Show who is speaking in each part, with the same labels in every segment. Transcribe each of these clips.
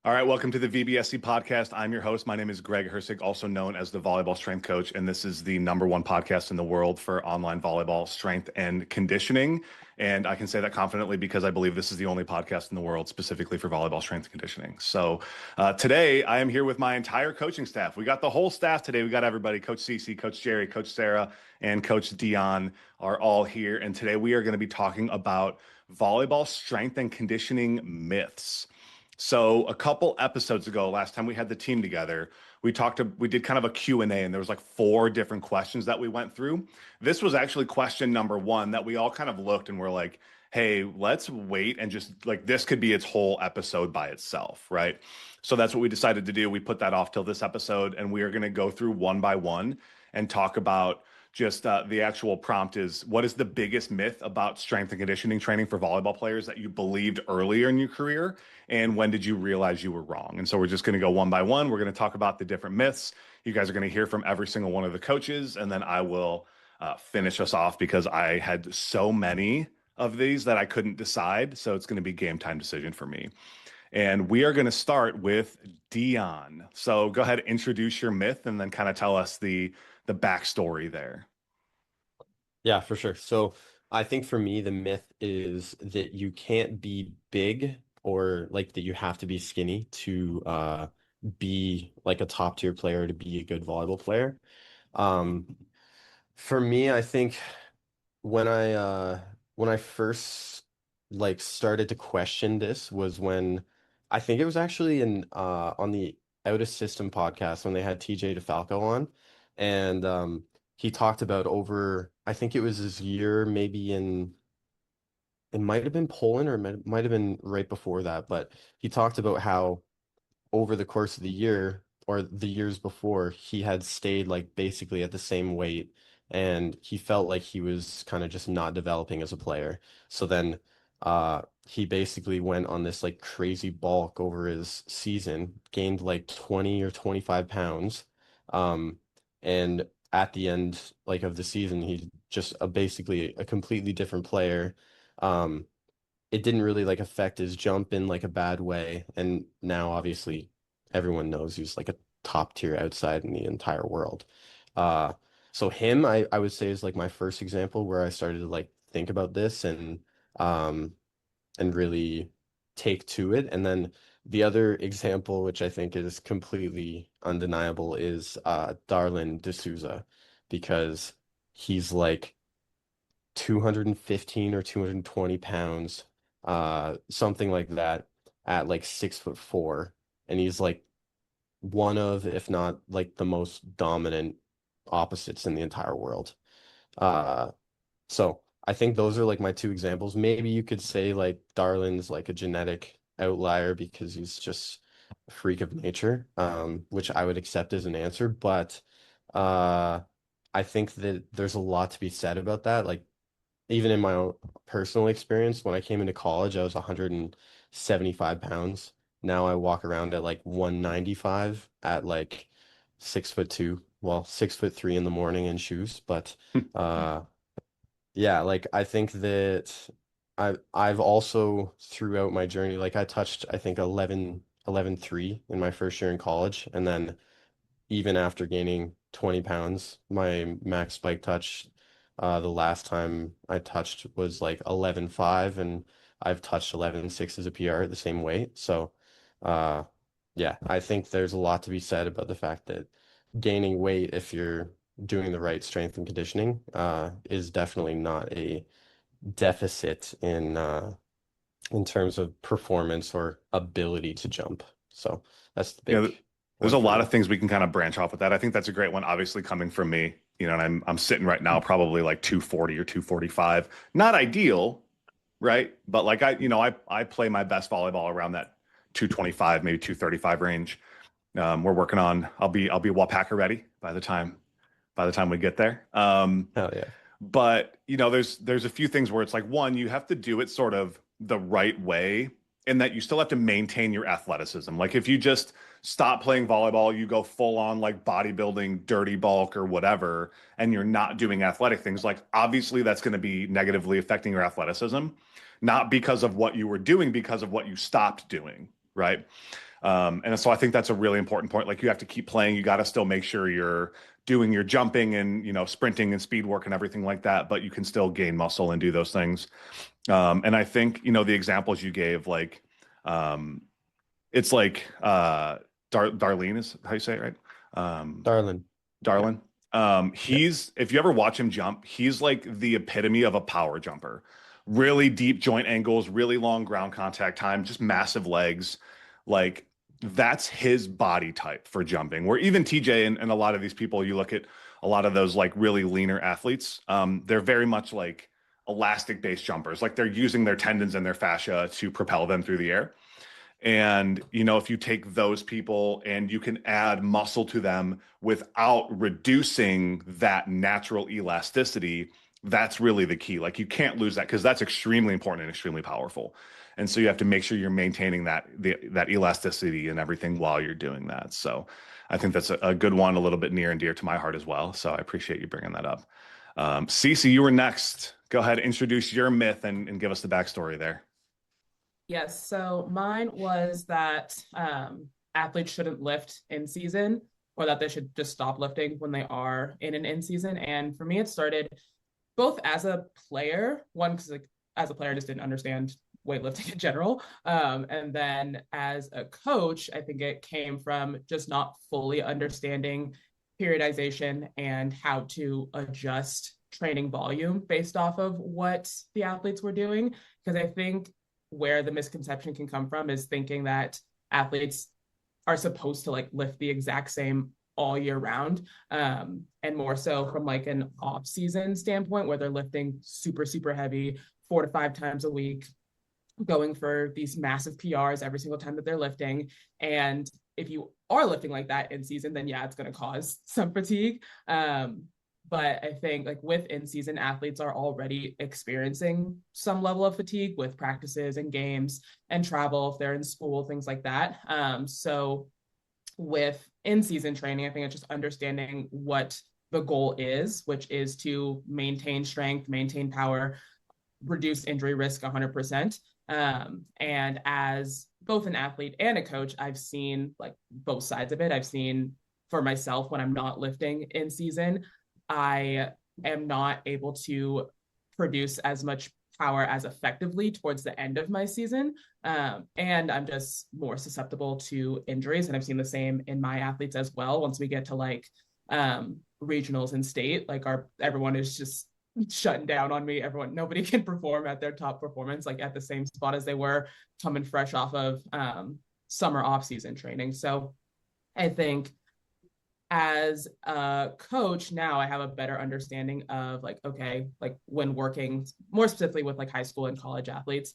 Speaker 1: All right, welcome to the VBSC Podcast. I'm your host. My name is Greg Herceg, also known as the Volleyball Strength Coach, and this is the #1 podcast in the world for online volleyball strength and conditioning. And I can say that confidently because I believe this is the only podcast in the world specifically for volleyball strength and conditioning. So today I am here with my entire coaching staff. We got the whole staff today. We got everybody. Coach CeCe, Coach Gerry, Coach Sarah, and Coach Dion are all here. And today we are going to be talking about volleyball strength and conditioning myths. So a couple episodes ago, last time we had the team together, we did kind of a Q&A, and there was like 4 different questions that we went through. This was actually question number 1 that we all kind of looked and were like, hey, let's wait and just like, this could be its whole episode by itself, right? So that's what we decided to do. We put that off till this episode, and we are going to go through one by one and talk about just the actual prompt is, what is the biggest myth about strength and conditioning training for volleyball players that you believed earlier in your career? And when did you realize you were wrong? And so we're just going to go one by one. We're going to talk about the different myths. You guys are going to hear from every single one of the coaches. And then I will finish us off because I had so many of these that I couldn't decide. So it's going to be game time decision for me. And we are going to start with Dion. So go ahead, introduce your myth, and then kind of tell us the backstory there.
Speaker 2: Yeah, for sure. So I think for me, the myth is that you can't be big or like that you have to be skinny to be like a top tier player to be a good volleyball player. For me, I think when I first like started to question this was when I think it was actually in on the Out of System podcast when they had TJ DeFalco on, and he talked about over, I think it was his year, maybe it might have been Poland or it might have been right before that, but he talked about how over the course of the year or the years before, he had stayed like basically at the same weight, and he felt like he was kind of just not developing as a player. So then he basically went on this like crazy bulk over his season, gained like 20 or 25 pounds. And at the end like of the season, he's just basically a completely different player. Um, it didn't really like affect his jump in like a bad way. And now obviously everyone knows he's like a top tier outside in the entire world. Uh, so him, I would say is like my first example where I started to like think about this um and really take to it. And then the other example, which I think is completely undeniable, is Darlin D'Souza, because he's like 215 or 220 pounds, something like that, at like 6'4", and he's like one of, if not like the most dominant opposites in the entire world. Uh, so I think those are like my 2 examples. Maybe you could say like Darlin's like a genetic outlier because he's just a freak of nature, which I would accept as an answer, but uh, I think that there's a lot to be said about that. Like even in my own personal experience, when I came into college, I was 175 pounds. Now I walk around at like 195 at like 6'2", well, 6'3" in the morning in shoes. But uh yeah, like I think that I've also throughout my journey, like I touched I think 11.3 in my first year in college, and then even after gaining 20 pounds, my max spike touch, the last time I touched was like 11.5, and I've touched 11.6 as a PR at the same weight. So, uh, yeah, I think there's a lot to be said about the fact that gaining weight, if you're doing the right strength and conditioning, is definitely not a deficit in terms of performance or ability to jump. So that's the
Speaker 1: You know,
Speaker 2: big
Speaker 1: there's
Speaker 2: one
Speaker 1: a
Speaker 2: for
Speaker 1: lot
Speaker 2: me.
Speaker 1: of things we can kind of branch off with that. I think that's a great one, obviously coming from me, and I'm sitting right now probably like 240 or 245. Not ideal, right? But like I play my best volleyball around that 225, maybe 235 range. We're working on I'll be Wapaka ready by the time we get there.
Speaker 2: Hell yeah.
Speaker 1: But there's a few things where it's like, one, you have to do it sort of the right way, in that you still have to maintain your athleticism. Like if you just stop playing volleyball, you go full on like bodybuilding, dirty bulk or whatever, and you're not doing athletic things, like obviously that's going to be negatively affecting your athleticism, not because of what you were doing, because of what you stopped doing, right? And so I think that's a really important point. Like you have to keep playing. You got to still make sure you're doing your jumping and, sprinting and speed work and everything like that, but you can still gain muscle and do those things. And I think, the examples you gave, like, it's like, Darlene is how you say it, right?
Speaker 2: Darlin. Yeah.
Speaker 1: Darlin.
Speaker 2: Yep.
Speaker 1: If you ever watch him jump, he's like the epitome of a power jumper. Really deep joint angles, really long ground contact time, just massive legs. Like that's his body type for jumping. Where even TJ and a lot of these people, you look at a lot of those like really leaner athletes, they're very much like elastic based jumpers. Like they're using their tendons and their fascia to propel them through the air. And, if you take those people and you can add muscle to them without reducing that natural elasticity, that's really the key. Like you can't lose that because that's extremely important and extremely powerful. And so you have to make sure you're maintaining that elasticity and everything while you're doing that. So I think that's a good one, a little bit near and dear to my heart as well. So I appreciate you bringing that up. CeCe, you were next. Go ahead, introduce your myth and give us the backstory there.
Speaker 3: Yes, so mine was that athletes shouldn't lift in season, or that they should just stop lifting when they are in an in season. And for me, it started both as a player, one because like as a player, I just didn't understand weightlifting in general, and then as a coach, I think it came from just not fully understanding periodization and how to adjust training volume based off of what the athletes were doing. Because I think where the misconception can come from is thinking that athletes are supposed to like lift the exact same all year round, and more so from like an off season standpoint where they're lifting super, super heavy 4 to 5 times a week, going for these massive PRs every single time that they're lifting. And if you are lifting like that in season, then yeah, it's going to cause some fatigue. But I think like with in-season athletes are already experiencing some level of fatigue with practices and games and travel if they're in school, things like that. So with in-season training, I think it's just understanding what the goal is, which is to maintain strength, maintain power, reduce injury risk 100%. And as both an athlete and a coach, I've seen like both sides of it. I've seen for myself when I'm not lifting in season, I am not able to produce as much power as effectively towards the end of my season. And I'm just more susceptible to injuries. And I've seen the same in my athletes as well. Once we get to like regionals and state, like everyone is just shutting down on me. Nobody can perform at their top performance, like at the same spot as they were coming fresh off of summer off season training. So I think as a coach now I have a better understanding of like, okay, like when working more specifically with like high school and college athletes,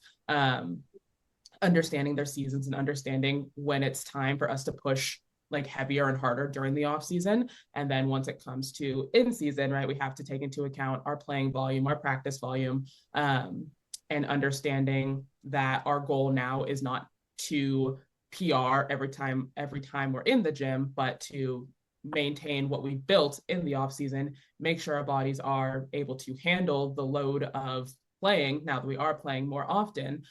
Speaker 3: understanding their seasons and understanding when it's time for us to push like heavier and harder during the off season. And then once it comes to in season, right, we have to take into account our playing volume, our practice volume, and understanding that our goal now is not to PR every time we're in the gym, but to maintain what we built in the off season, make sure our bodies are able to handle the load of playing now that we are playing more often.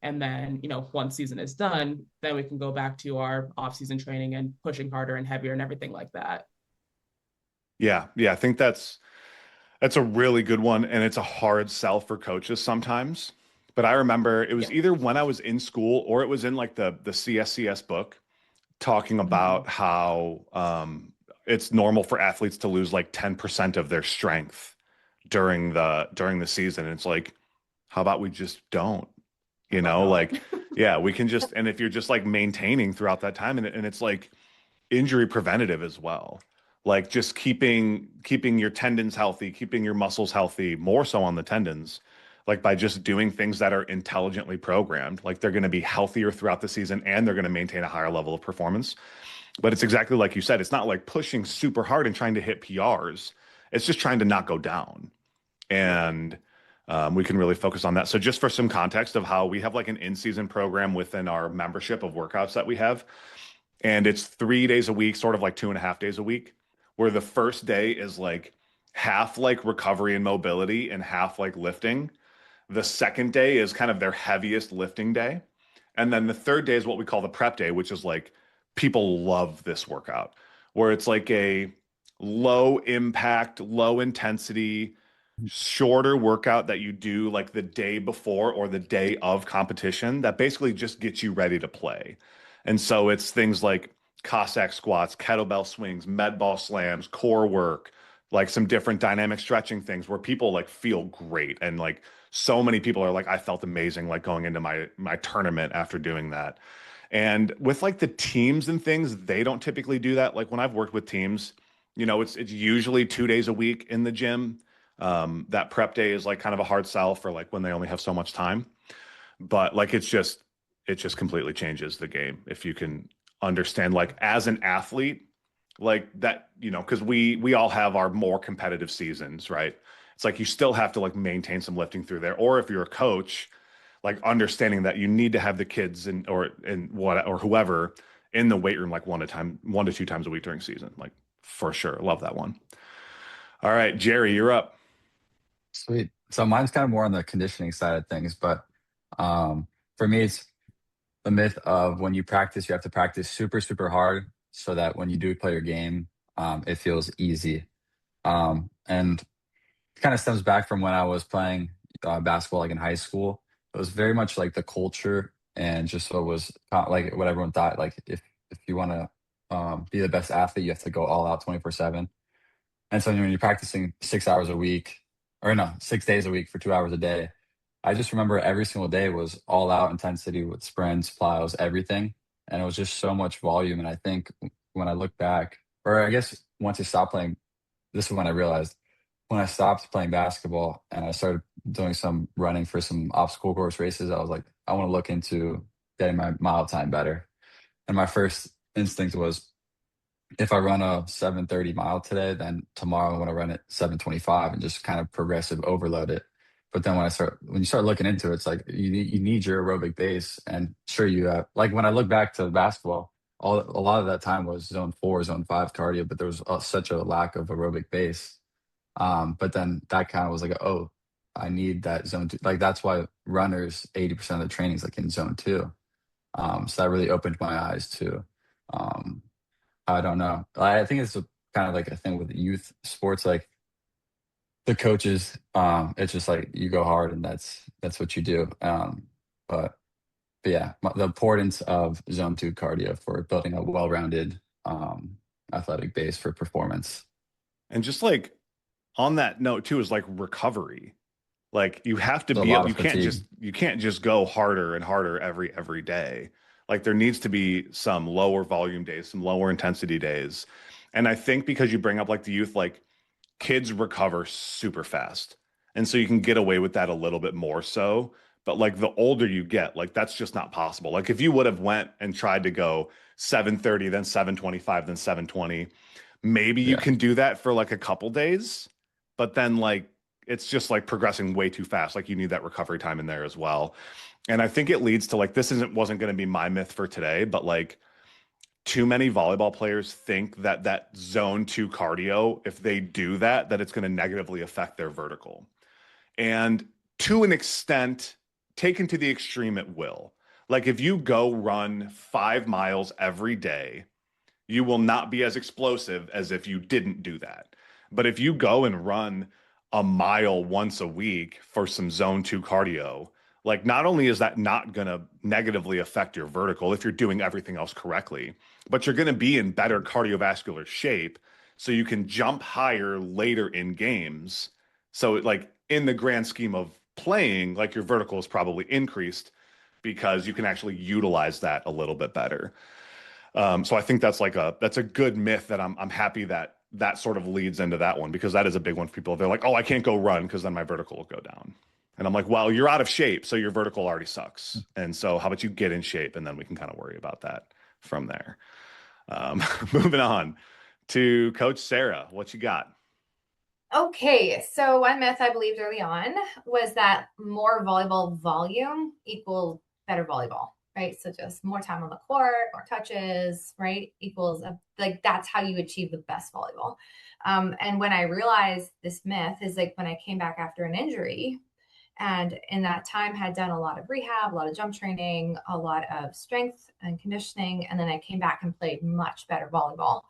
Speaker 3: And then, once season is done, then we can go back to our off season training and pushing harder and heavier and everything like that.
Speaker 1: Yeah. I think that's a really good one. And it's a hard sell for coaches sometimes. But I remember it was either when I was in school or it was in like the CSCS book talking about how it's normal for athletes to lose like 10% of their strength during the season. And it's like, how about we just don't, like, yeah, we can just, and if you're just like maintaining throughout that time and it's like injury preventative as well, like just keeping your tendons healthy, keeping your muscles healthy, more so on the tendons, like by just doing things that are intelligently programmed, like they're going to be healthier throughout the season and they're going to maintain a higher level of performance. But it's exactly like you said, it's not like pushing super hard and trying to hit PRs. It's just trying to not go down. And we can really focus on that. So just for some context of how we have like an in-season program within our membership of workouts that we have, and it's 3 days a week, sort of like 2.5 days a week, where the first day is like half like recovery and mobility and half like lifting. The second day is kind of their heaviest lifting day. And then the third day is what we call the prep day, which is like people love this workout, where it's like a low impact, low intensity, shorter workout that you do like the day before or the day of competition that basically just gets you ready to play. And so it's things like Cossack squats, kettlebell swings, med ball slams, core work, like some different dynamic stretching things where people like feel great. And like so many people are like, I felt amazing like going into my tournament after doing that. And with like the teams and things, they don't typically do that. Like when I've worked with teams, it's usually 2 days a week in the gym. That prep day is like kind of a hard sell for like when they only have so much time. But like it just completely changes the game if you can understand like as an athlete, like that, because we all have our more competitive seasons, right? It's like you still have to like maintain some lifting through there. Or if you're a coach, like understanding that you need to have the kids or whoever in the weight room like 1 to 2 times a week during season. Like for sure. Love that one. All right, Gerry, you're up.
Speaker 4: Sweet. So mine's kind of more on the conditioning side of things, but for me, it's the myth of when you practice, you have to practice super, super hard so that when you do play your game, it feels easy. And it kind of stems back from when I was playing basketball, like in high school. It was very much like the culture and just what was like what everyone thought. Like if you want to be the best athlete, you have to go all out 24/7. And so when you're practicing 6 hours a week, or no, 6 days a week for 2 hours a day, I just remember every single day was all out intensity with sprints, plyos, everything. And it was just so much volume. And I think when I look back, or I guess once I stopped playing, this is when I realized when I stopped playing basketball and I started doing some running for some obstacle course races, I was like, I want to look into getting my mile time better. And my first instinct was if I run a 7:30 mile today, then tomorrow I want to run it 7:25 and just kind of progressive overload it. But then when you start looking into it, it's like you need your aerobic base. And sure, you have, like when I look back to basketball, a lot of that time was zone 4, zone 5 cardio, but there was such a lack of aerobic base. But then that kind of was like, oh, I need that zone 2. Like that's why runners 80% of the training is like in zone 2. So that really opened my eyes to. Um, I don't know. I think it's kind of like a thing with youth sports, like the coaches. It's just like you go hard and that's what you do. But, but yeah, the importance of zone 2 cardio for building a well-rounded athletic base for performance.
Speaker 1: And just like on that note too is like recovery. Like you have to
Speaker 4: There's a
Speaker 1: be
Speaker 4: lot
Speaker 1: you
Speaker 4: of
Speaker 1: can't
Speaker 4: fatigue.
Speaker 1: just go harder and harder every day. Like there needs to be some lower volume days, some lower intensity days. And I think because you bring up like the youth, like kids recover super fast. And so you can get away with that a little bit more so. But like the older you get, like that's just not possible. Like if you would have went and tried to go 7:30, then 7:25, then 7:20, maybe you
Speaker 4: Yeah.
Speaker 1: can do that for like a couple days, but then like it's just like progressing way too fast. Like you need that recovery time in there as well. And I think it leads to like this wasn't going to be my myth for today, but like too many volleyball players think that that zone 2 cardio, if they do that, that it's going to negatively affect their vertical. And to an extent, taken to the extreme, it will. Like if you go run 5 miles every day, you will not be as explosive as if you didn't do that. But if you go and run a mile once a week for some zone 2 cardio, like not only is that not going to negatively affect your vertical if you're doing everything else correctly, but you're going to be in better cardiovascular shape so you can jump higher later in games. So like in the grand scheme of playing, like your vertical is probably increased because you can actually utilize that a little bit better. So I think that's a good myth that I'm happy that that sort of leads into that one because that is a big one for people. They're like, oh, I can't go run because then my vertical will go down. And I'm like, well, you're out of shape, so your vertical already sucks. And so how about you get in shape and then we can kind of worry about that from there. Moving on to Coach Sarah, what you got?
Speaker 5: Okay, so one myth I believed early on was that more volleyball volume equals better volleyball, right? So just more time on the court, more touches, right? Equals like that's how you achieve the best volleyball. And when I realized this myth is like when I came back after an injury And in that time had done a lot of rehab, a lot of jump training, a lot of strength and conditioning. And then I came back and played much better volleyball.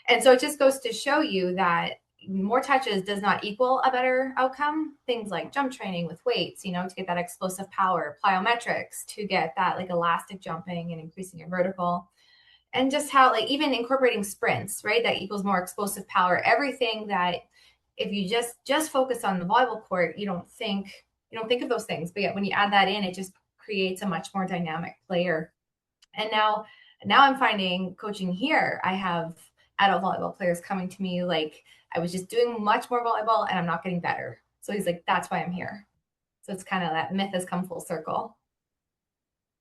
Speaker 5: And so it just goes to show you that more touches does not equal a better outcome. Things like jump training with weights, to get that explosive power, plyometrics, to get that like elastic jumping and increasing your vertical. And just how like even incorporating sprints, right? That equals more explosive power. Everything that if you just focus on the volleyball court, you don't think of those things. But yet when you add that in, it just creates a much more dynamic player. And now I'm finding coaching here, I have adult volleyball players coming to me like, I was just doing much more volleyball and I'm not getting better. So he's like, that's why I'm here. So it's kind of that myth has come full circle.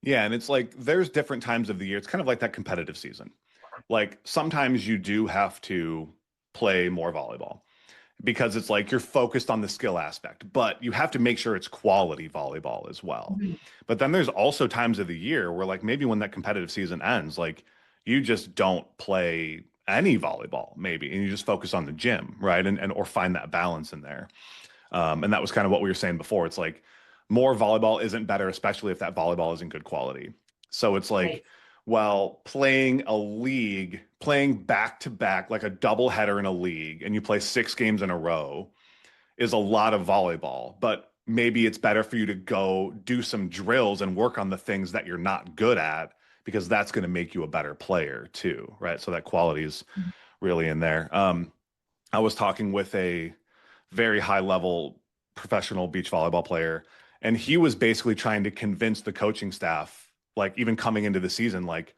Speaker 1: Yeah. And it's like, there's different times of the year. It's kind of like that competitive season. Like sometimes you do have to play more volleyball because it's like you're focused on the skill aspect, but you have to make sure it's quality volleyball as well.
Speaker 5: Mm-hmm.
Speaker 1: But then there's also times of the year where like maybe when that competitive season ends, like you just don't play any volleyball maybe, and you just focus on the gym, right? And or find that balance in there. And that was kind of what we were saying before. It's like more volleyball isn't better, especially if that volleyball isn't good quality. So it's like,
Speaker 5: Right.
Speaker 1: well, playing a league, playing back to back, like a double header in a league, and you play 6 games in a row is a lot of volleyball, but maybe it's better for you to go do some drills and work on the things that you're not good at, because that's going to make you a better player too, right? So that quality is really in there. I was talking with a very high level professional beach volleyball player, and he was basically trying to convince the coaching staff, like even coming into the season, like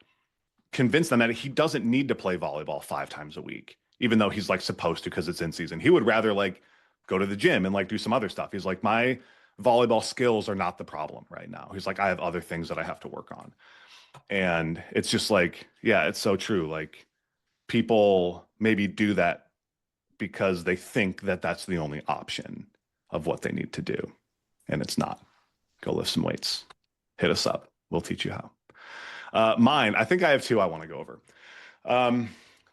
Speaker 1: convince them that he doesn't need to play volleyball 5 times a week, even though he's like supposed to because it's in season. He would rather like go to the gym and like do some other stuff. He's like, my volleyball skills are not the problem right now. He's like, I have other things that I have to work on. And it's just like, yeah, it's so true. Like people maybe do that because they think that that's the only option of what they need to do. And it's not. Go lift some weights. Hit us up. We'll teach you how. Mine, I think I have 2 I want to go over.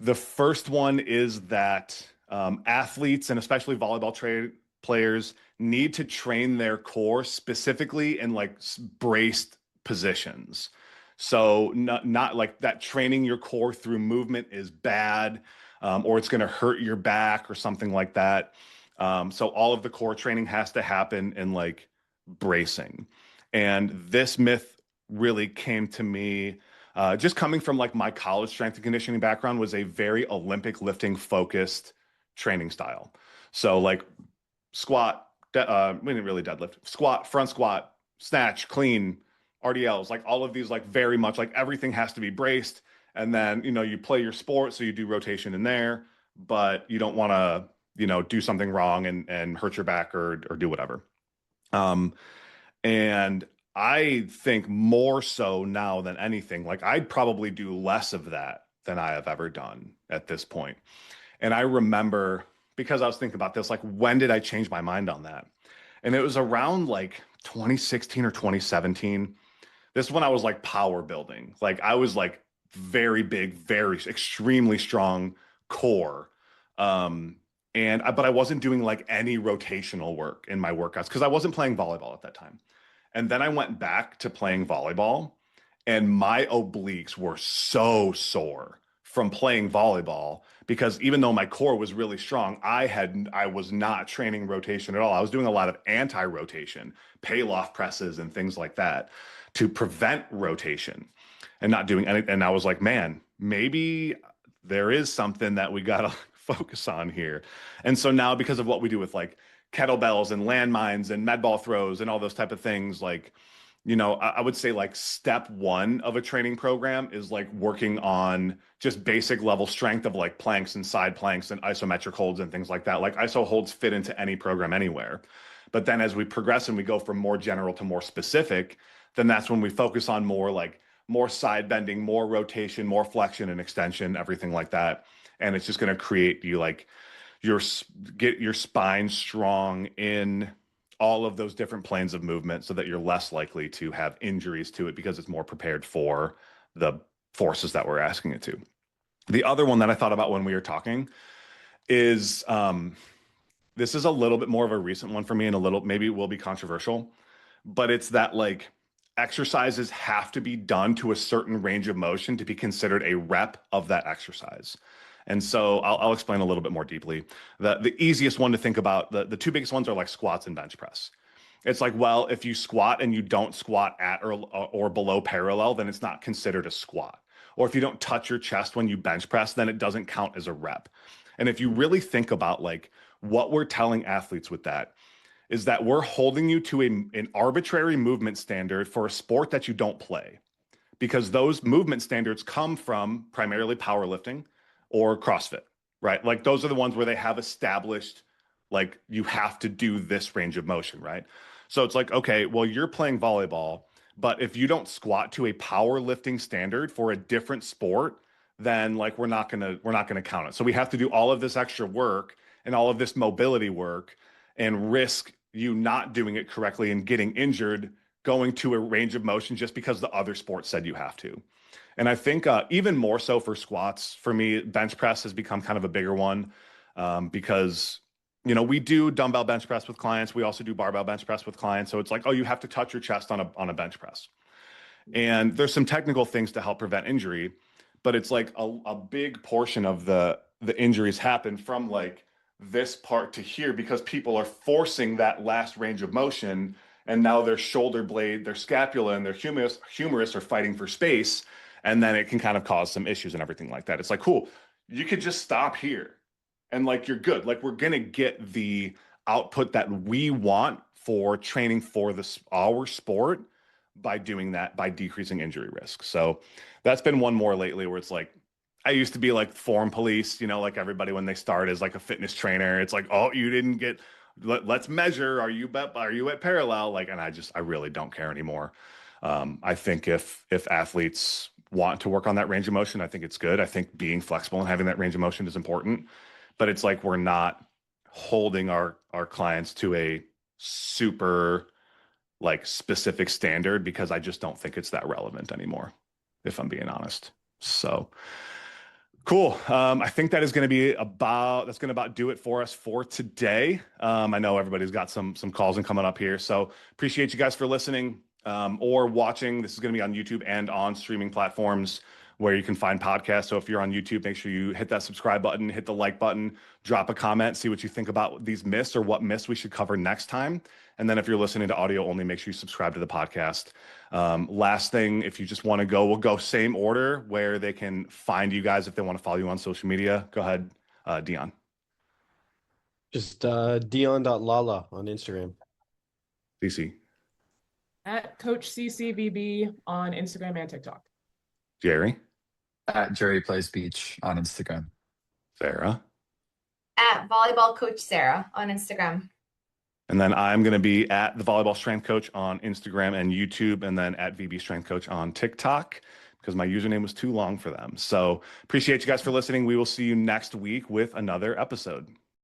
Speaker 1: The first one is that athletes and especially volleyball players need to train their core specifically in like braced positions. So not like that training your core through movement is bad, or it's going to hurt your back or something like that. So all of the core training has to happen in like bracing. And this myth really came to me just coming from like my college strength and conditioning background was a very Olympic lifting focused training style. So like squat, we didn't really deadlift, squat, front squat, snatch, clean, RDLs, like all of these, like very much like everything has to be braced. And then, you play your sport. So you do rotation in there, but you don't want to, do something wrong and hurt your back or do whatever. And I think more so now than anything, like I'd probably do less of that than I have ever done at this point. And I remember, because I was thinking about this, like, when did I change my mind on that? And it was around like 2016 or 2017. This is when I was like power building. Like I was like very big, very extremely strong core. But I wasn't doing like any rotational work in my workouts because I wasn't playing volleyball at that time. And then I went back to playing volleyball, and my obliques were so sore from playing volleyball because even though my core was really strong, I was not training rotation at all. I was doing a lot of anti-rotation, Palloff presses and things like that to prevent rotation and not doing anything. And I was like, man, maybe there is something that we got to focus on here. And so now, because of what we do with like kettlebells and landmines and med ball throws and all those type of things, like, I would say like step 1 of a training program is like working on just basic level strength of like planks and side planks and isometric holds and things like that. Like iso holds fit into any program anywhere. But then as we progress and we go from more general to more specific, then that's when we focus on more side bending, more rotation, more flexion and extension, everything like that. And it's just going to create you like get your spine strong in all of those different planes of movement so that you're less likely to have injuries to it because it's more prepared for the forces that we're asking it to. The other one that I thought about when we were talking is this is a little bit more of a recent one for me and a little, maybe it will be controversial, but it's that like exercises have to be done to a certain range of motion to be considered a rep of that exercise. And so I'll explain a little bit more deeply. The easiest one to think about, the two biggest ones are like squats and bench press. It's like, well, if you squat and you don't squat at or below parallel, then it's not considered a squat. Or if you don't touch your chest when you bench press, then it doesn't count as a rep. And if you really think about like what we're telling athletes with that is that we're holding you to an arbitrary movement standard for a sport that you don't play, because those movement standards come from primarily powerlifting or CrossFit, right? Like those are the ones where they have established, like you have to do this range of motion, right? So it's like, okay, well, you're playing volleyball, but if you don't squat to a powerlifting standard for a different sport, then like we're not gonna count it. So we have to do all of this extra work and all of this mobility work and risk you not doing it correctly and getting injured going to a range of motion just because the other sport said you have to. And I think even more so for squats, for me, bench press has become kind of a bigger one because, you know, we do dumbbell bench press with clients. We also do barbell bench press with clients. So it's like, oh, you have to touch your chest on a bench press. And there's some technical things to help prevent injury, but it's like a big portion of the injuries happen from like this part to here because people are forcing that last range of motion. And now their shoulder blade, their scapula, and their humerus are fighting for space. And then it can kind of cause some issues and everything like that. It's like, cool, you could just stop here and like you're good. Like we're going to get the output that we want for training for our sport by doing that, by decreasing injury risk. So that's been one more lately where it's like, I used to be like form police, you know, like everybody when they start as like a fitness trainer, it's like, oh, you didn't get, let's measure. Are you at parallel? Like, and I really don't care anymore. I think if athletes want to work on that range of motion, I think it's good. I think being flexible and having that range of motion is important, but it's like, we're not holding our clients to a super like specific standard because I just don't think it's that relevant anymore, if I'm being honest. So cool. I think that is going to about do it for us for today. I know everybody's got some calls and coming up here. So appreciate you guys for listening or watching. This is going to be on YouTube and on streaming platforms where you can find podcasts. So if you're on YouTube, make sure you hit that subscribe button, hit the like button, drop a comment, see what you think about these myths or what myths we should cover next time. And then if you're listening to audio only, make sure you subscribe to the podcast. Last thing, if you just want to go, we'll go same order where they can find you guys if they want to follow you on social media. Go ahead, Dion.
Speaker 2: Just Dion.lala on Instagram.
Speaker 1: CeCe.
Speaker 3: At Coach CeCe VB on Instagram and TikTok.
Speaker 1: Gerry.
Speaker 4: At Gerry Plays Beach on Instagram.
Speaker 1: Sarah.
Speaker 5: At Volleyball Coach Sarah on Instagram.
Speaker 1: And then I'm going to be at the Volleyball Strength Coach on Instagram and YouTube, and then at VB Strength Coach on TikTok because my username was too long for them. So appreciate you guys for listening. We will see you next week with another episode.